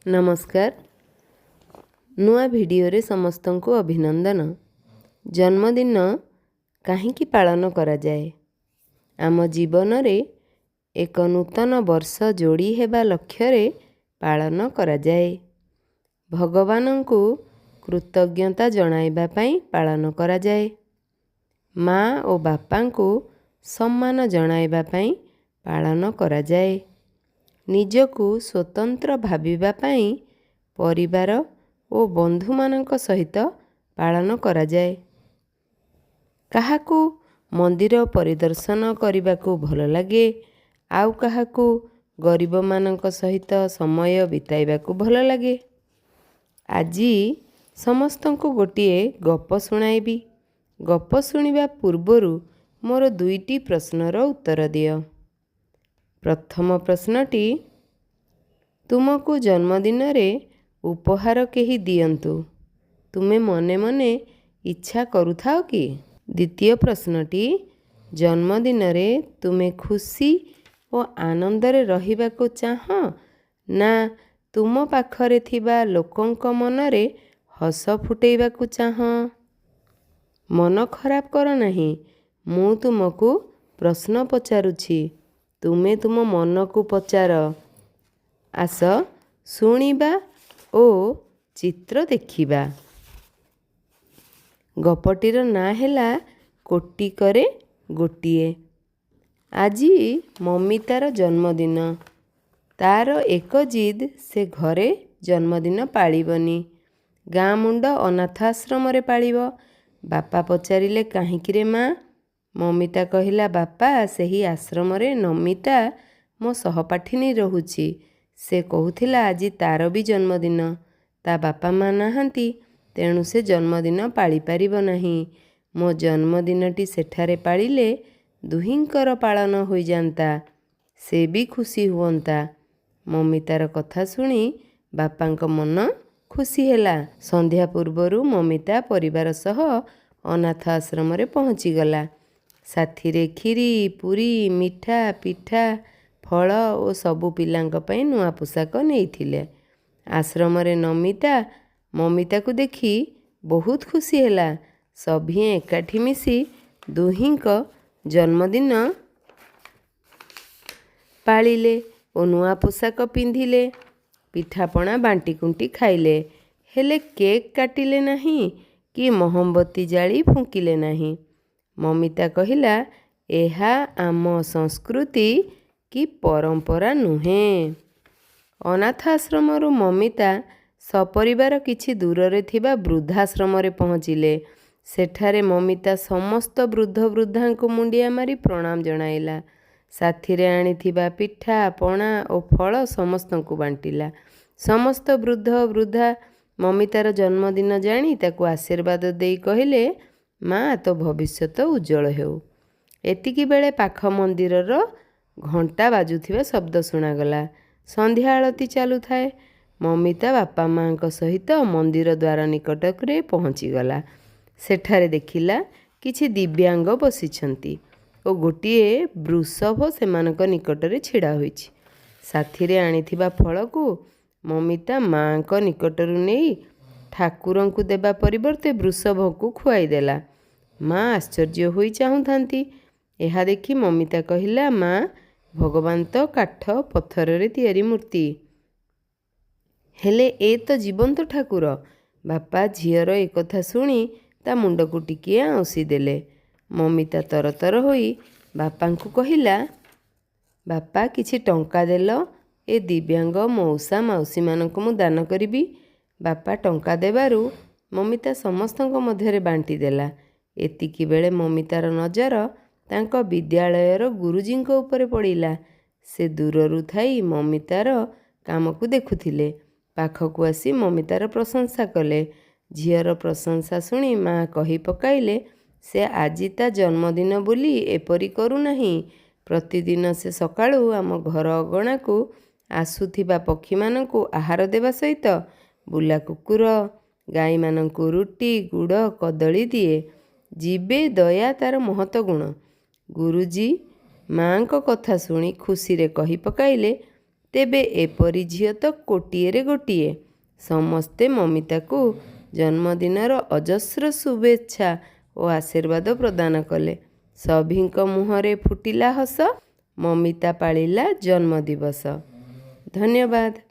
नमस्कार। नुआ भिडियो समस्तंको अभिनंदन। जन्मदिन काहींकी पालन करा जाए? आम जीवन रे एक नूतन वर्ष जोड़ी हेबा लक्ष्य पालन करा जाए। भगवानंकु कृतज्ञता जणाइबा पई पालन करा जाए। माँ और बापांकु सम्मान जणाइबा पई पालन करा जाए। निजकु स्वतंत्र भाविबा पई परिवार और बंधु मानक सहित पालन करा जाए। काहाकु मंदिर परिदर्शन करने भल लगे, आउ काहाकु गरीब मानक सहित समय बिताइबाकु भल लगे। आजी समस्तंकु गोटिए गप सुनाइबी। गप शुणिबा पूर्वरु मोर दुईटी प्रश्नर उत्तर दियो। प्रथम प्रश्नटी, तुमको जन्मदिन रे उपहार केही दियंतु, तुमे मने मने इच्छा करुथाओ कि? द्वितीय प्रश्नटी, जन्मदिन रे तुमे खुशी और आनंद रे रहिबाको चाह ना तुम पाखरे थिबा लोकंक मनरे हस फुटेइबाकु चाह? मन खराब कर नहीं, मु तुमको प्रश्न पचारुछि, तुमे तुम मन को पचार। आस शुणिबा ओ चित्र देखिबा। गपटीर ना हेला कोटिकरे गोटिए। आजी ममितार जन्मदिन। तार एक जिद, से घरे जन्मदिन पालिबनी, गाँ मुंड अनाथाश्रम रे पालिब। बापा पचारिले काहींकी रे माँ? ममिता कहिला, बापा सेही आश्रम रे नमिता मो सहपाठिनी रहुछि, से कहूथिला आजी तार भी जन्मदिन। ता बापा माँ नाहांती, तेणु से जन्मदिन पाली पारिब नाही। मो जन्मदिनटी सेठारे पालिले दुहिंकर पालन होई जानता, से भी खुशी हुअंता। ममितार कथा शुणी बापांक मन खुशी हेला। संध्या पूर्वरु ममिता परिवार सह अनाथ आश्रम रे पहुँची गला। साथी रे खीरी, पूरी, मिठा, पिठा, फल और सबु पिलांक पई नुआ पोशाक नेइथिले। आश्रम रे नमिता ममिता को देखी बहुत खुशी हेला। सभिए एकाठी मिसी दुहिंक जन्मदिन पालिले और नुआ पोशाक पिंधिले। पिठापणा बांटी कुंटी खाइले, हेले केक काटिले नहीं कि मोहम्बती जाली फुंकिले नहीं। ममिता कहिला, एहा आम संस्कृति कि परंपरा नुहे। अनाथ आश्रम ममिता सपरिवार किछि दूर रे थिबा वृद्धाश्रम रे पहुँचिले। सेठारे ममिता समस्त वृद्ध वृद्धा को मुंडिया मारी प्रणाम जणाइला। साथी रे आनिथिबा पिठा, पणा और फल समस्त को बांटिला। समस्त वृद्ध वृद्धा ममितार जन्मदिन जानी ताकू आशीर्वाद देई कहिले, माँ तो भविष्यत उज्जवल हेउ। एतिकी बेले पाख मंदिरर घंटा बाजुथिबा शब्द शुणागला। संध्या आळती चालू थाए। ममिता बापा माँ सहित मंदिर द्वार निकटक रे पहुँची गला। सेठारे देखिला किछि दिव्यांग बसिछंती और गोटिए वृषभ सेमानक निकटरे छिड़ा होइछि। साथी रे आनिथिबा फल को ममिता माँ को निकटरु नेई ठाकुरंकु देबा परिवर्ते वृषभ को खुआई देला। माँ आश्चर्य होई चाहुथांती। एहा देखी ममिता कहिला, माँ भगवान तो काठ पत्थर रे तियारी मूर्ति, हेले ए तो जीवंत ठाकुर। बापा झीयर एक कथा शुणी ता मुंड को टिकिए आउसी देले। ममिता तरतर होई बापांकु कहिला, बापा किछि टंका देल, ए दिव्यांग मौसा माउसी मानकु मु दान करिबी। बापा टंका देबारु ममिता समस्तंक मध्यरे बांटी देला। एतिकी बेले ममितार नजर तांक विद्यालयर गुरुजींक उपरे पड़िला। से दूररु थाई ममितार कामकु देखुथिले। पाखकु आसी ममितार प्रशंसा कले। झीयर प्रशंसा शुणी माँ कही पकाइले, से आजी ता जन्मदिन बोली एपरी करू नाही। प्रतिदिन से सकाळु आम घर अगणा को आसुथिबा पक्षी मानकु आहार देवा सहित बुला कुकुर, गाई मानकु रुटी, गुड़, कदली दिए। जीवे दया तार महत गुण। गुरुजी माँ को कथा शुणी खुशी रे कही पकाइले, ତେବେ ଏପରି ଝିଅ ତ କୋଟିଏରେ ଗୋଟିଏ। ସମସ୍ତେ ମମିତାକୁ ଜନ୍ମଦିନର ଅଜସ୍ର ଶୁଭେଚ୍ଛା ଓ ଆଶୀର୍ବାଦ ପ୍ରଦାନ କଲେ। ସଭିଙ୍କ ମୁହଁରେ ଫୁଟିଲା ହସ। ମମିତା ପାଳିଲା ଜନ୍ମଦିବସ। ଧନ୍ୟବାଦ।